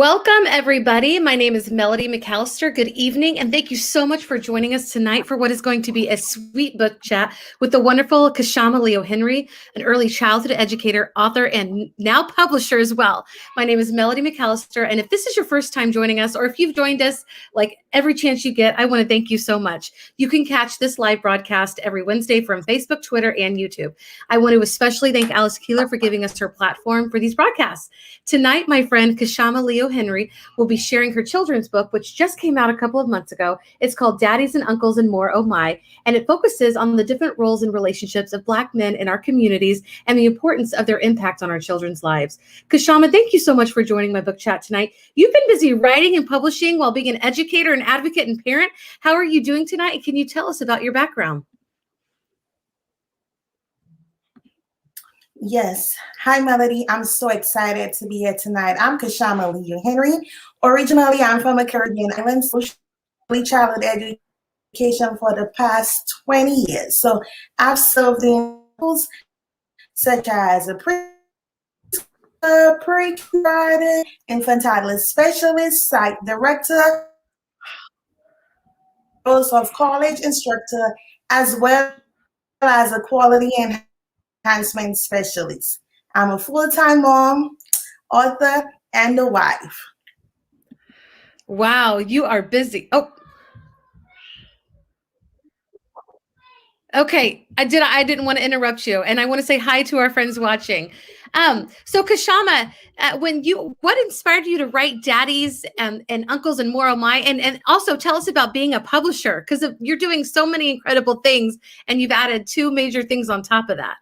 Welcome, everybody. My name is Melody McAllister. Good evening, and thank you so much for joining us tonight for what is going to be a sweet book chat with the wonderful Kashama Leo-Henry, an early childhood educator, author, and now publisher as well. My name is Melody McAllister, and if this is your first time joining us, or if you've joined us like every chance you get, I want to thank you so much. You can catch this live broadcast every Wednesday from Facebook, Twitter, and YouTube. I want to especially thank Alice Keeler for giving us her platform for these broadcasts. Tonight, my friend Kashama Leo-Henry will be sharing her children's book, which just came out a couple of months ago. It's called Daddies and Uncles and More, Oh My, and it focuses on the different roles and relationships of Black men in our communities and the importance of their impact on our children's lives. Kashama, thank you so much for joining my book chat tonight. You've been busy writing and publishing while being an educator, an advocate, and parent. How are you doing tonight? Can you tell us about your background? Yes. Hi, Melody. I'm so excited to be here tonight. I'm Kashama Leo-Henry. Originally, I'm from the Caribbean islands, early childhood education for the past 20 years. So I've served in schools such as a pre-kindergarten, infantile specialist, site director, also of college instructor, as well as a quality enhancement specialist. I'm a full-time mom, author, and a wife. Wow, you are busy. Oh, okay. I didn't want to interrupt you, and I want to say hi to our friends watching. So Kashama, what inspired you to write Daddies and Uncles and More, Oh My, and also tell us about being a publisher, because you're doing so many incredible things, and you've added two major things on top of that.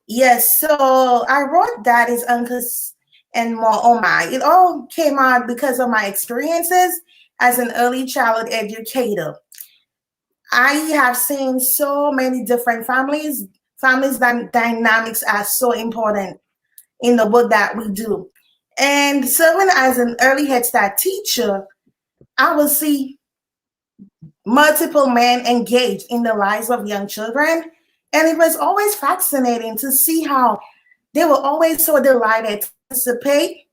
Yes, so I wrote Daddies, Uncles, and More, Oh My. It all came out because of my experiences as an early childhood educator. I have seen so many different families. Families dynamics are so important in the work that we do. And serving as an early Head Start teacher, I will see multiple men engaged in the lives of young children. And it was always fascinating to see how they were always so delighted to participate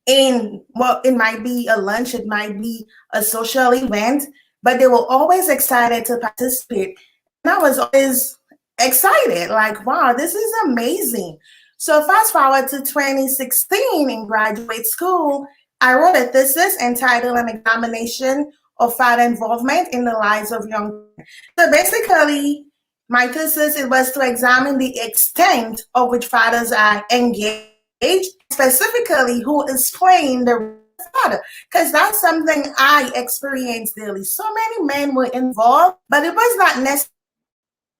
in, well, it might be a lunch, it might be a social event, but they were always excited to participate. And I was always excited, like, wow, this is amazing. So fast forward to 2016 in graduate school, I wrote a thesis entitled An Examination of Father Involvement in the Lives of Young Men. So basically, my thesis, it was to examine the extent of which fathers are engaged, specifically who is playing the father, because that's something I experienced daily. So many men were involved, but it was not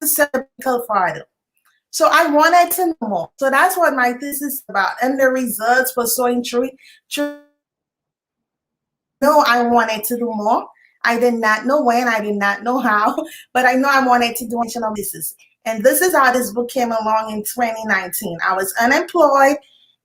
necessarily father. So I wanted to know more. So that's what my thesis is about. And the results were so intriguing. No, I wanted to do more. I did not know when, I did not know how, but I know I wanted to do additional business. And this is how this book came along in 2019. I was unemployed.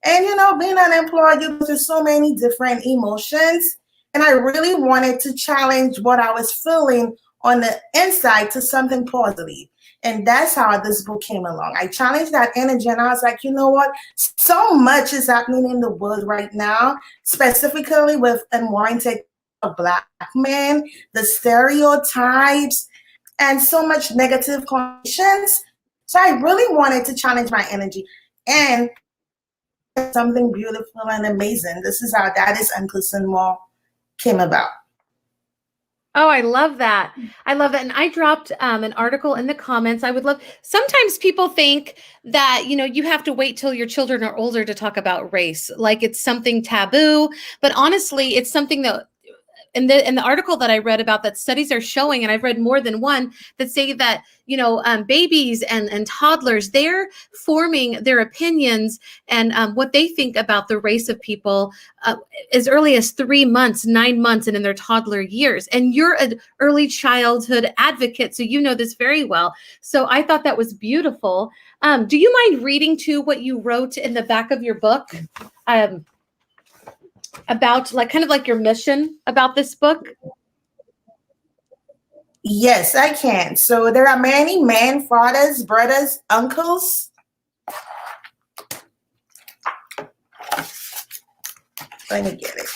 And, being unemployed, you go through so many different emotions. And I really wanted to challenge what I was feeling on the inside to something positive. And that's how this book came along. I challenged that energy, and I was like, you know what? So much is happening in the world right now, specifically with unwarranted Black men, the stereotypes, and so much negative conditions. So I really wanted to challenge my energy and something beautiful and amazing. This is how Daddies, Uncles, and More came about. Oh, I love that. I love that. And I dropped an article in the comments. I would love, sometimes people think that, you have to wait till your children are older to talk about race, like it's something taboo, but honestly, it's something that in the article that I read about, that studies are showing, and I've read more than one, that say that, babies and toddlers, they're forming their opinions and what they think about the race of people as early as 3 months, 9 months, and in their toddler years. And you're an early childhood advocate, so you know this very well. So I thought that was beautiful. Do you mind reading to what you wrote in the back of your book? About kind of your mission about this book? Yes, I can. So there are many men, fathers, brothers, uncles Let me get it.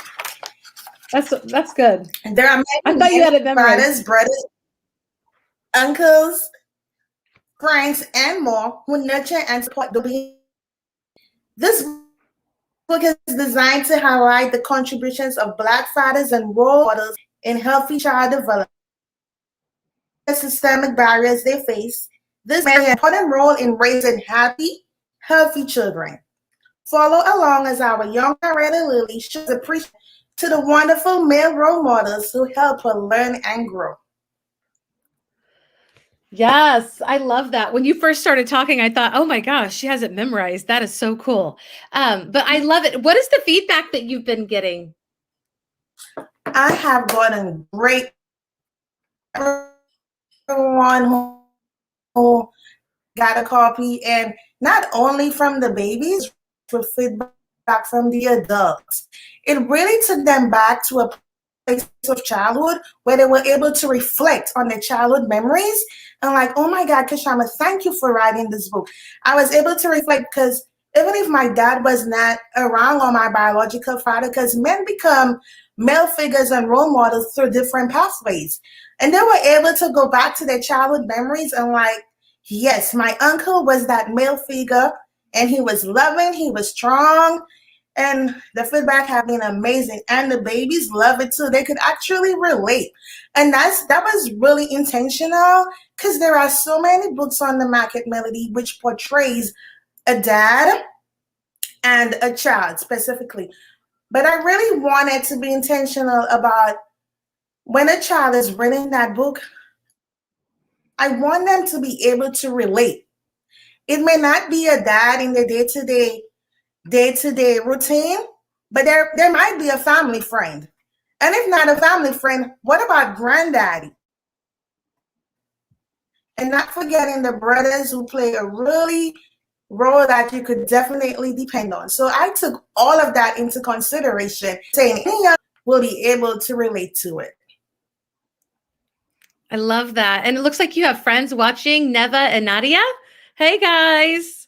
That's good. And there are I many, thought you had it memorized. fathers, brothers, uncles, parents, and more who nurture and support the behavior. This book is designed to highlight the contributions of Black fathers and role models in healthy child development. The systemic barriers they face, this plays an important role in raising happy, healthy children. Follow along as our young narrator Lily shows appreciation to the wonderful male role models who help her learn and grow. Yes, I love that. When you first started talking, I thought, oh my gosh, she has it memorized. That is so cool. But I love it. What is the feedback that you've been getting? I have gotten great everyone who got a copy, and not only from the babies, with feedback from the adults. It really took them back to a place of childhood where they were able to reflect on their childhood memories and like, oh my God, Kashama, thank you for writing this book. I was able to reflect because even if my dad was not around or my biological father, because men become male figures and role models through different pathways. And they were able to go back to their childhood memories and like, yes, my uncle was that male figure and he was loving, he was strong, and the feedback have been amazing. And the babies love it too. They could actually relate. And that was really intentional because there are so many books on the market, Melody, which portrays a dad and a child specifically. But I really wanted to be intentional about when a child is reading that book, I want them to be able to relate. It may not be a dad in the day-to-day routine, but there might be a family friend. And if not a family friend, what about granddaddy? And not forgetting the brothers who play a really role that you could definitely depend on. So I took all of that into consideration, saying anyone will be able to relate to it. I love that. And it looks like you have friends watching, Neva and Nadia. Hey, guys.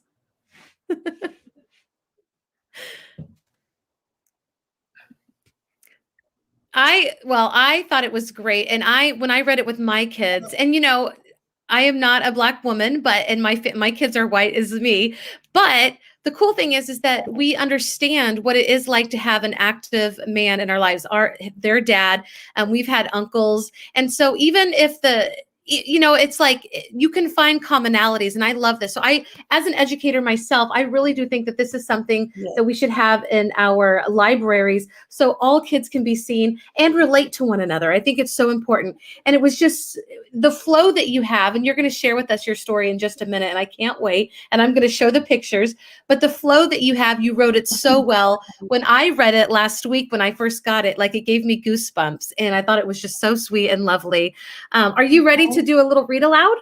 I thought it was great. And when I read it with my kids, and I am not a Black woman, and my kids are white as me. But the cool thing is that we understand what it is like to have an active man in our lives, their dad, and we've had uncles. And so even if it's like you can find commonalities, and I love this. So as an educator myself, I really do think that this is something that we should have in our libraries so all kids can be seen and relate to one another. I think it's so important. And it was just the flow that you have, and you're going to share with us your story in just a minute, and I can't wait. And I'm going to show the pictures, but the flow that you have, you wrote it so well. When I read it last week, when I first got it, like it gave me goosebumps, and I thought it was just so sweet and lovely. Are you ready to do a little read aloud?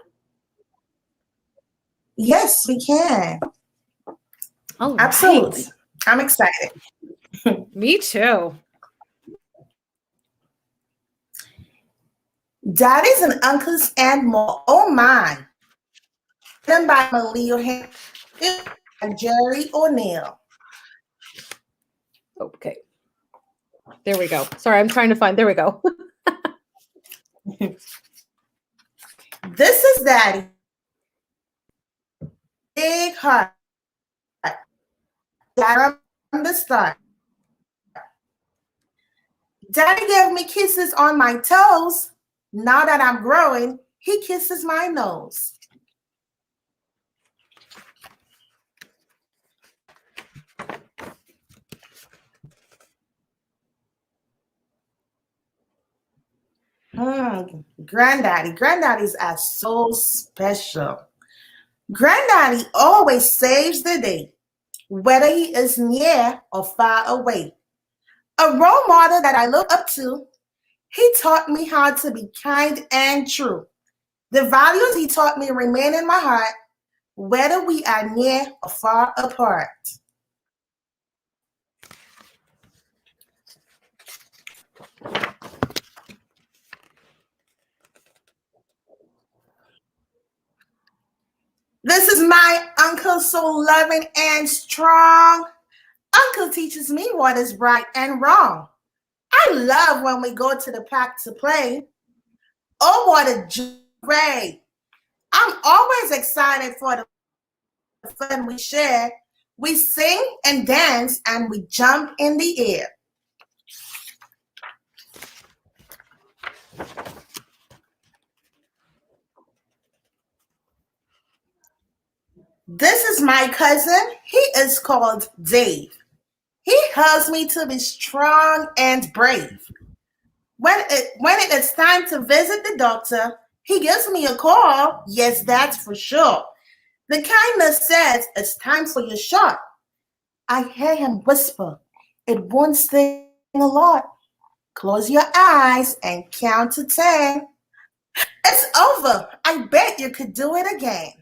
Yes, we can. Oh, absolutely. Right. I'm excited. Me too. Daddies and uncles and more. Oh my. Written by Leo-Henry and Jerry O'Neill. Okay. There we go. Sorry, I'm trying to find. There we go. This is Daddy. Big heart. From the start. Daddy gave me kisses on my toes. Now that I'm growing, he kisses my nose. Granddaddies are so special. Granddaddy always saves the day, whether he is near or far away. A role model that I look up to, he taught me how to be kind and true. The values he taught me remain in my heart, whether we are near or far apart. This is my uncle, so loving and strong. Uncle teaches me what is right and wrong. I love when we go to the park to play. Oh, what a joy! I'm always excited for the fun we share. We sing and dance and we jump in the air. This is my cousin. He is called Dave. He helps me to be strong and brave. When it is time to visit the doctor, he gives me a call. Yes, that's for sure. The kind that says it's time for your shot. I hear him whisper, it won't sting a lot. Close your eyes and count to 10. It's over. I bet you could do it again.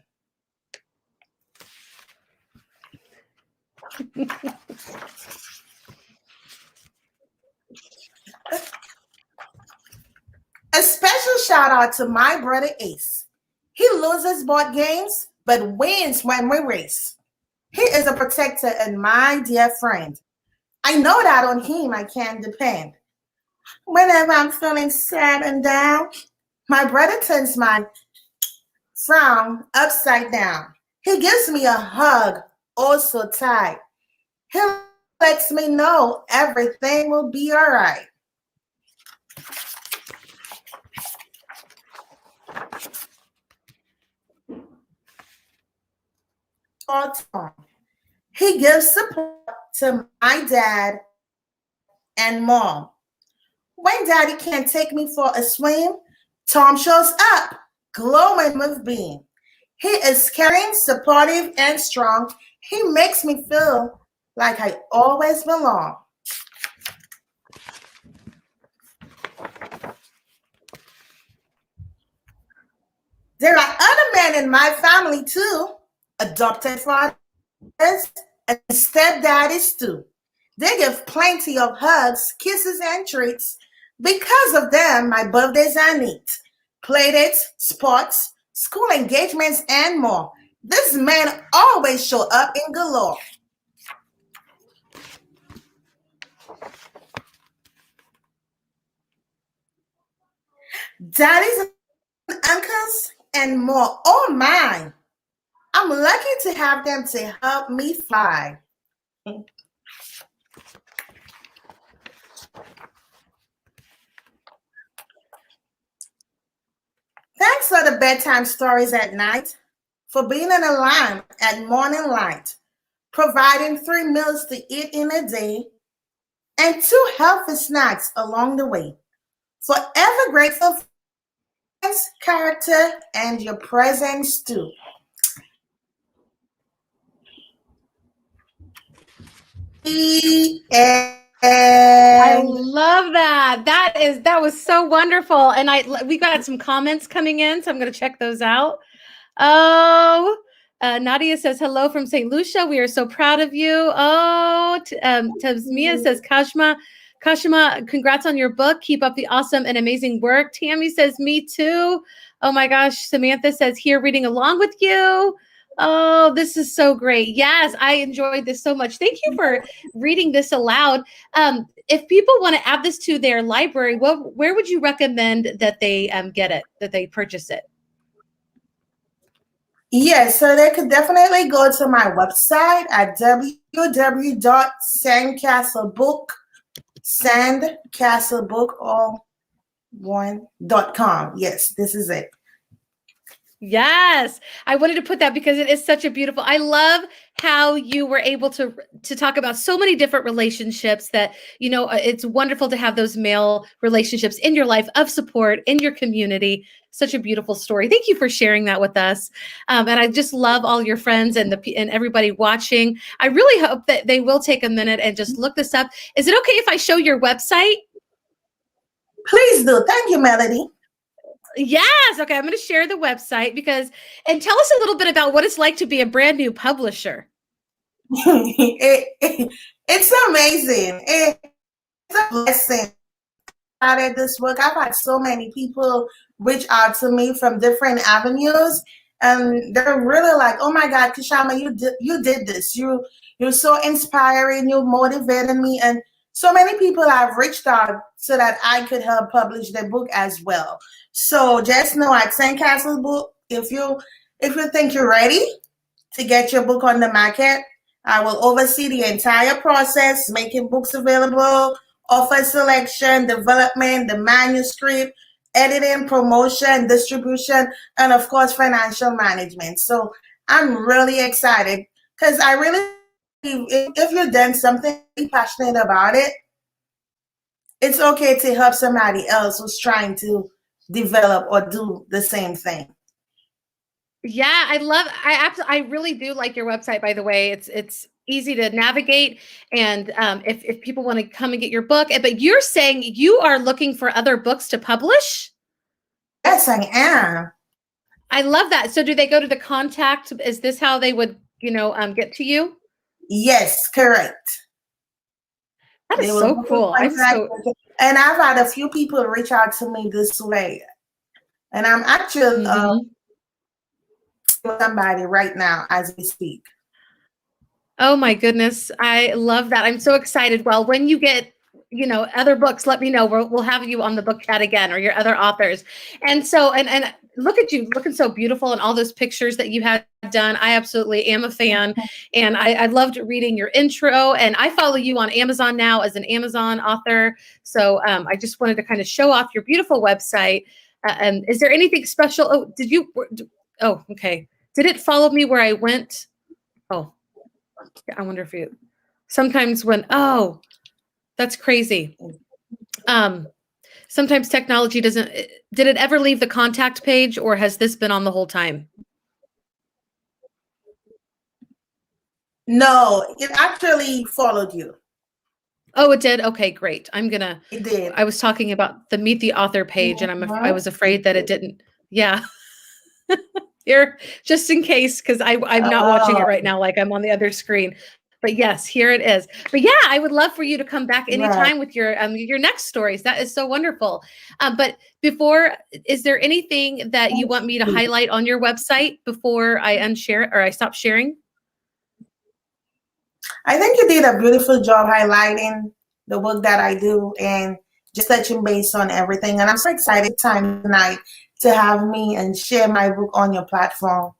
A special shout out to my brother Ace. He loses board games, but wins when we race. He is a protector and my dear friend. I know that on him I can depend. Whenever I'm feeling sad and down, my brother turns my frown upside down. He gives me a hug, oh so tight. He lets me know everything will be all right. He gives support to my dad and mom. When daddy can't take me for a swim, Tom shows up, glowing with beam. He is caring, supportive, and strong. He makes me feel like I always belong. There are other men in my family too, adopted fathers and stepdaddies too. They give plenty of hugs, kisses, and treats. Because of them, my birthdays are neat. Playdates, sports, school engagements, and more. These men always show up in galore. Daddies and uncles and more. Oh my! I'm lucky to have them to help me fly. Thanks for the bedtime stories at night, for being an alarm at morning light, providing 3 meals to eat in a day, and 2 healthy snacks along the way. Forever grateful for your character and your presence too. I love that. That was so wonderful. And we got some comments coming in, so I'm going to check those out. Oh, Nadia says hello from St. Lucia. We are so proud of you. Oh, Tamia says Kashama, congrats on your book. Keep up the awesome and amazing work. Tammy says me too. Oh my gosh. Samantha says here reading along with you. Oh, this is so great. Yes, I enjoyed this so much. Thank you for reading this aloud. If people want to add this to their library, where would you recommend that they get it, that they purchase it? Yes, so they could definitely go to my website at sandcastlebook.com. Yes, this is it. Yes, I wanted to put that because it is such a beautiful. I love how you were able to talk about so many different relationships that, it's wonderful to have those male relationships in your life of support in your community. Such a beautiful story. Thank you for sharing that with us. And I just love all your friends and everybody watching. I really hope that they will take a minute and just look this up. Is it okay if I show your website? Please do. Thank you, Melody. Yes. Okay. I'm going to share the website and tell us a little bit about what it's like to be a brand new publisher. It's amazing. It's a blessing. I started this work. I've had so many people reach out to me from different avenues, And they're really like, oh my God, Kashama, you did this. You're so inspiring. You motivated me. And so many people have reached out so that I could help publish their book as well. So just know at Sandcastle Book, if you think you're ready to get your book on the market, I will oversee the entire process, making books available, offer selection, development, the manuscript, editing, promotion, distribution, and of course, financial management. So I'm really excited because I really, if you've done something passionate about it, it's okay to help somebody else who's trying to develop or do the same thing. Yeah, I really do like your website, by the way. It's easy to navigate. And if people want to come and get your book, but you're saying you are looking for other books to publish? Yes, I am. I love that. So do they go to the contact? Is this how they would, get to you? Yes, correct. That They is will so go to cool. contact, and I've had a few people reach out to me this way, and I'm actually with somebody right now as we speak. Oh my goodness. I love that. I'm so excited. Well, when you get, other books, let me know. We'll have you on the book chat again, or your other authors. And so, and look at you looking so beautiful, and all those pictures that you had done. I absolutely am a fan. And I loved reading your intro, and I follow you on Amazon now as an Amazon author. So I just wanted to kind of show off your beautiful website. And is there anything special? Oh, okay. Did it follow me where I went? Oh, I wonder if you sometimes that's crazy. Sometimes technology doesn't. Did it ever leave the contact page, or has this been on the whole time? No, it actually followed you. Oh, it did. Okay, great. It did. I was talking about the Meet the Author page, and I was afraid that it didn't. Yeah. Here, just in case, because I'm not watching it right now, like I'm on the other screen. But yes, here it is. But yeah, I would love for you to come back anytime with your next stories. That is so wonderful. But before, is there anything that you want me to highlight on your website before I unshare or I stop sharing? I think you did a beautiful job highlighting the work that I do and just touching base on everything. And I'm so excited tonight to have me and share my book on your platform.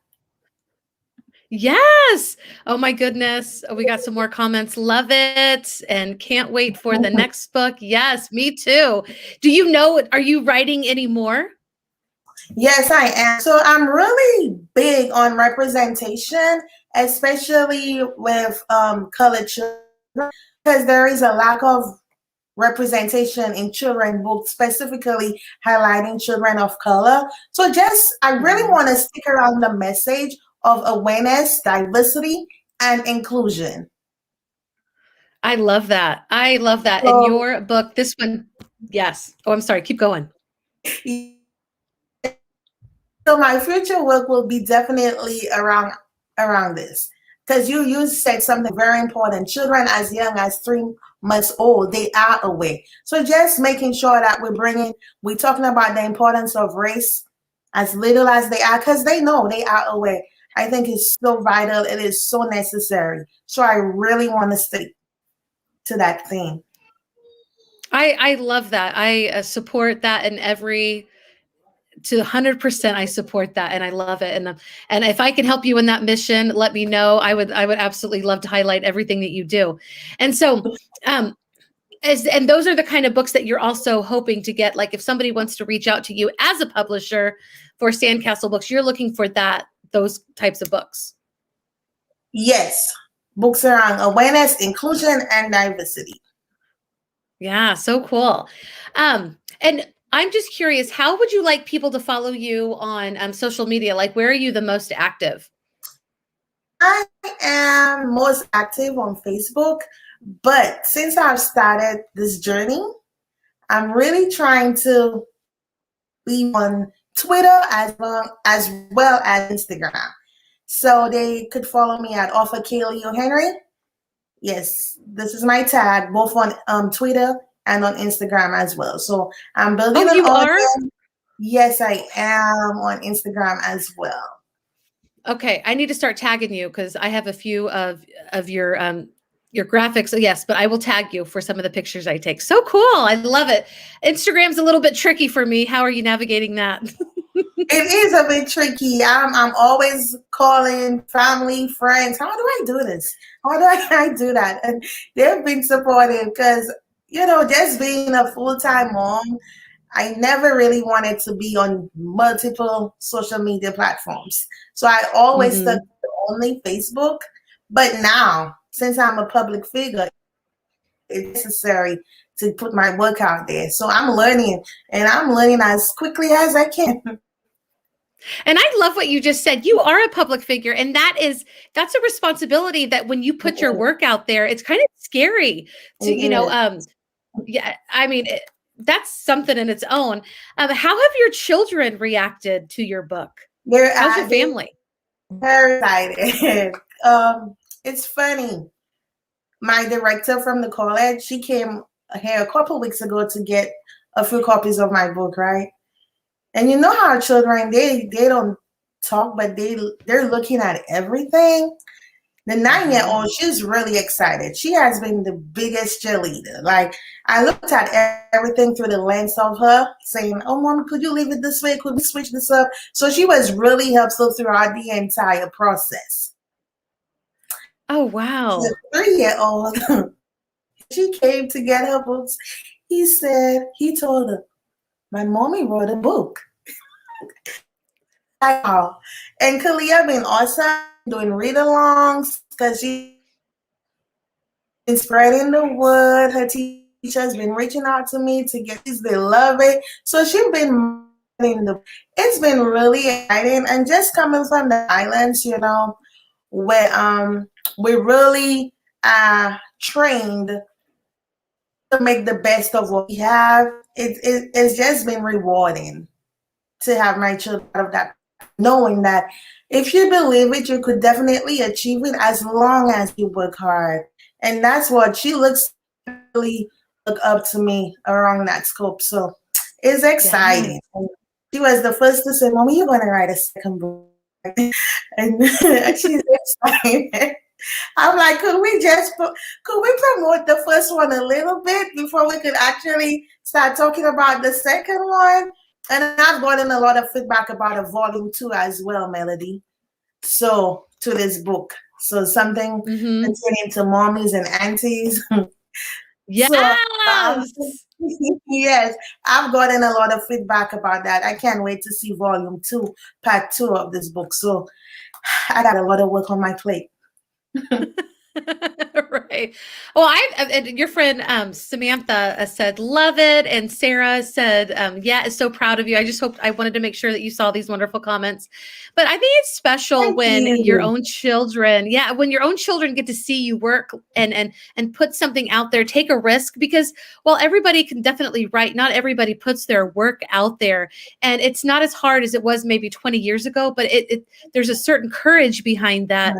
Yes. Oh my goodness. Oh, we got some more comments. Love it. And can't wait for the next book. Yes, me too. Do you know, are you writing any more? Yes, I am. So I'm really big on representation, especially with colored children, because there is a lack of representation in children books, specifically highlighting children of color. So I really want to stick around the message of awareness, diversity, and inclusion. I love that. I love that. In your book, this one, yes. Oh, I'm sorry. Keep going. So my future work will be definitely around this. Because you said something very important. Children as young as 3 months old, they are aware. So just making sure that we're talking about the importance of race as little as they are, because they know, they are aware. I think it's so vital. It is so necessary. So I really want to stick to that theme. I love that. I support that to 100%. I support that, and I love it. And if I can help you in that mission, let me know. I would absolutely love to highlight everything that you do. And so, and those are the kind of books that you're also hoping to get. Like if somebody wants to reach out to you as a publisher for Sandcastle Books, you're looking for those types of books. Yes, books around awareness, inclusion, and diversity. Yeah, so cool. And I'm just curious, how would you like people to follow you on social media? Like, where are you the most active? I am most active on Facebook, but since I've started this journey, I'm really trying to be on Twitter as well as Instagram. So they could follow me at Author Leo-Henry. Yes, this is my tag, both on Twitter and on Instagram as well. So I'm building an audience. Yes, I am on Instagram as well. Okay, I need to start tagging you because I have a few of your graphics. Yes, but I will tag you for some of the pictures I take. So cool. I love it. Instagram's a little bit tricky for me. How are you navigating that? It is a bit tricky. I'm always calling family, friends. How do I do this? How do I do that? And they've been supportive because, just being a full-time mom, I never really wanted to be on multiple social media platforms. So I always stuck to only Facebook. But now, since I'm a public figure, it's necessary to put my work out there. So I'm learning, and I'm learning as quickly as I can. And I love what you just said. You are a public figure, and that's a responsibility that when you put your work out there, it's kind of scary to, yeah, I mean, that's something in its own. How have your children reacted to your book? How's your family? Very excited. It's funny. My director from the college, she came here a couple weeks ago to get a few copies of my book, right? And you know how children, they don't talk, but they're looking at everything. The 9-year-old, she's really excited. She has been the biggest cheerleader. Like, I looked at everything through the lens of her, saying, "Oh, Mom, could you leave it this way? Could we switch this up?" So she was really helpful throughout the entire process. Oh, wow. The 3-year-old, she came to get her books. He told her, "My mommy wrote a book." Wow. And Kalia been awesome doing read-alongs because she's been spreading the word. Her teacher's been reaching out to me to get these. They love it. So she's been it's been really exciting. And just coming from the islands, where we really trained to make the best of what we have. It's just been rewarding to have my children out of that, knowing that if you believe it, you could definitely achieve it as long as you work hard. And that's what she really look up to me around that scope. So it's exciting. Yeah. She was the first to say, "Mommy, you're going to write a second book." And she's excited. I'm like, could we promote the first one a little bit before we could actually start talking about the second one? And I've gotten a lot of feedback about a volume 2 as well, Melody. So to this book. So something pertaining to mommies and aunties. Yes. Yes, I've gotten a lot of feedback about that. I can't wait to see volume 2, part 2 of this book. So I got a lot of work on my plate. Right. Well, your friend Samantha said love it, and Sarah said yeah, is so proud of you. I wanted to make sure that you saw these wonderful comments. But I think it's special when your own children, when your own children get to see you work and put something out there, take a risk, because while everybody can definitely write, not everybody puts their work out there, and it's not as hard as it was maybe 20 years ago, but there's a certain courage behind that.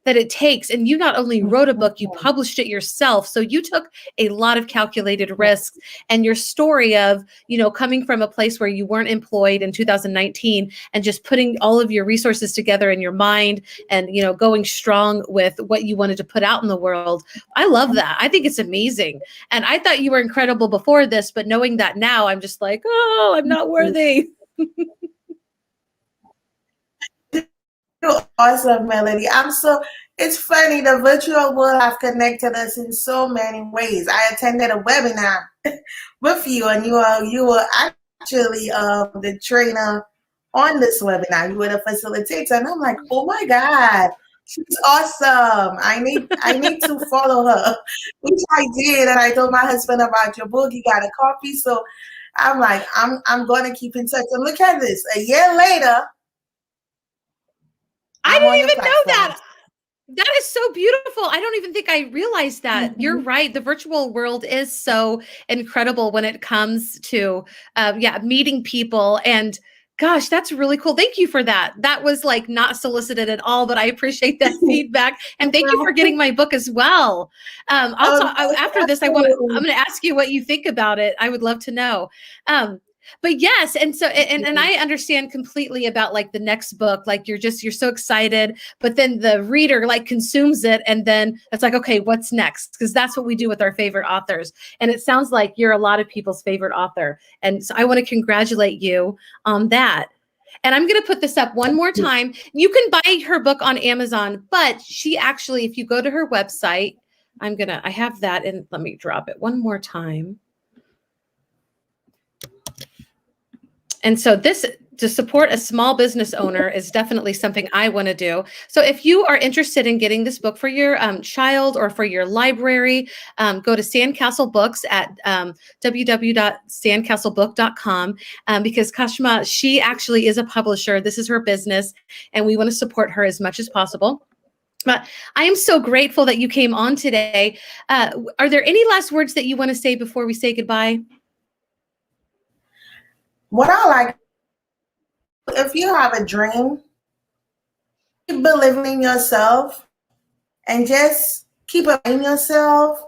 That it takes. And you not only wrote a book, you published it yourself. So you took a lot of calculated risks, and your story of, coming from a place where you weren't employed in 2019 and just putting all of your resources together in your mind and, going strong with what you wanted to put out in the world. I love that. I think it's amazing. And I thought you were incredible before this, but knowing that now, I'm just like, oh, I'm not worthy. Awesome, Melody. It's funny, the virtual world have connected us in so many ways. I attended a webinar with you, and you were actually the trainer on this webinar. You were the facilitator, and I'm like, oh my God, she's awesome. I need to follow her, which I did, and I told my husband about your book. He got a copy, so I'm like, I'm going to keep in touch. And look at this, a year later. I didn't even know that. That is so beautiful. I don't even think I realized that. You're right. The virtual world is so incredible when it comes to, meeting people. And gosh, that's really cool. Thank you for that. That was like not solicited at all, but I appreciate that feedback. And thank you for getting my book as well. After this, I'm going to ask you what you think about it. I would love to know. But yes, and so and I understand completely about like the next book. Like you're so excited, but then the reader like consumes it, and then it's like, okay, what's next? Because that's what we do with our favorite authors. And it sounds like you're a lot of people's favorite author. And so I want to congratulate you on that. And I'm going to put this up one more time. You can buy her book on Amazon, but she actually, if you go to her website, I have that, and let me drop it one more time. And so this, to support a small business owner, is definitely something I want to do. So if you are interested in getting this book for your child or for your library, go to Sandcastle Books at www.sandcastlebook.com because Kashama, she actually is a publisher. This is her business, and we want to support her as much as possible. But I am so grateful that you came on today. Are there any last words that you want to say before we say goodbye? What I like, if you have a dream, keep believing in yourself and just keep in yourself.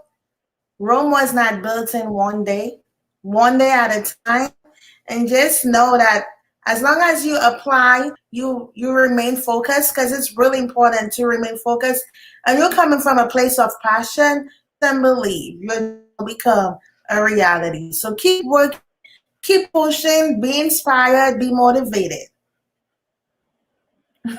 Rome was not built in one day at a time. And just know that as long as you apply, you remain focused, because it's really important to remain focused. And you're coming from a place of passion, then believe you'll become a reality. So keep working. Keep pushing, be inspired, be motivated.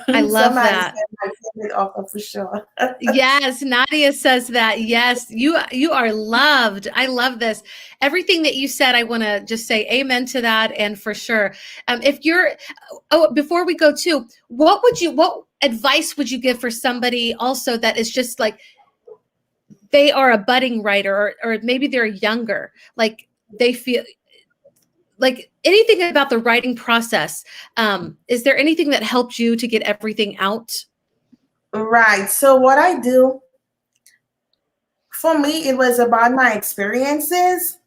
I love that. My favorite author for sure. Yes, Nadia says that. Yes, you are loved. I love this. Everything that you said, I want to just say amen to that, and for sure. Before we go too, what advice would you give for somebody also that is just like they are a budding writer, or maybe they're younger, like they feel like anything about the writing process? Is there anything that helped you to get everything out? Right. So what I do, for me, it was about my experiences.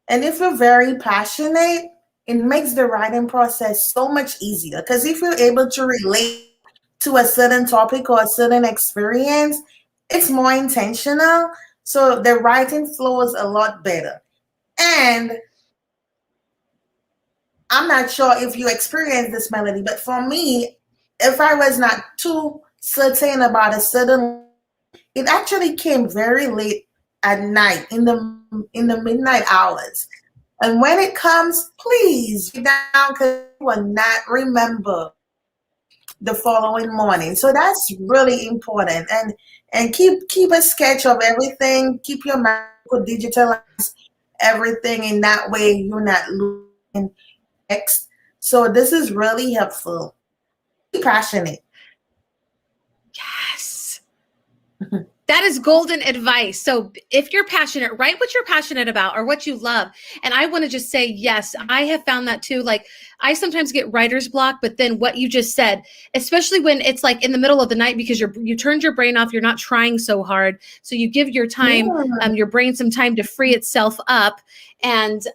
And if you're very passionate, it makes the writing process so much easier. Because if you're able to relate to a certain topic or a certain experience, it's more intentional. So the writing flows a lot better. And I'm not sure if you experienced this, Melody, but for me, if I was not too certain about a certain, it actually came very late at night in the midnight hours. And when it comes, please get down, because you will not remember the following morning. So that's really important. And keep a sketch of everything. Keep your mind, digitalize everything in that way. You're not losing text. So this is really helpful. Be passionate. Yes. That is golden advice. So if you're passionate, write what you're passionate about or what you love. And I want to just say, yes, I have found that too. Like I sometimes get writer's block, but then what you just said, especially when it's like in the middle of the night, because you turned your brain off, you're not trying so hard. So you give your time, your brain some time to free itself up. And,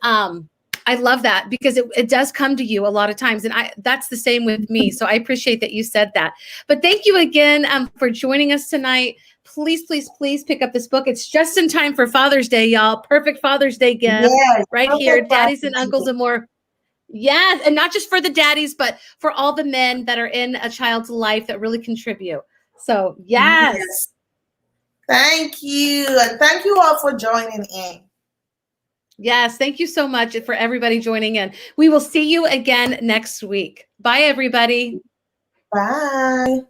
I love that, because it does come to you a lot of times. And that's the same with me. So I appreciate that you said that. But thank you again for joining us tonight. Please, please, please pick up this book. It's just in time for Father's Day, y'all. Perfect Father's Day gift right here. Daddies and uncles and more. Yes. And not just for the daddies, but for all the men that are in a child's life that really contribute. So yes. Thank you. And thank you all for joining in. Yes, thank you so much for everybody joining in. We will see you again next week. Bye, everybody. Bye.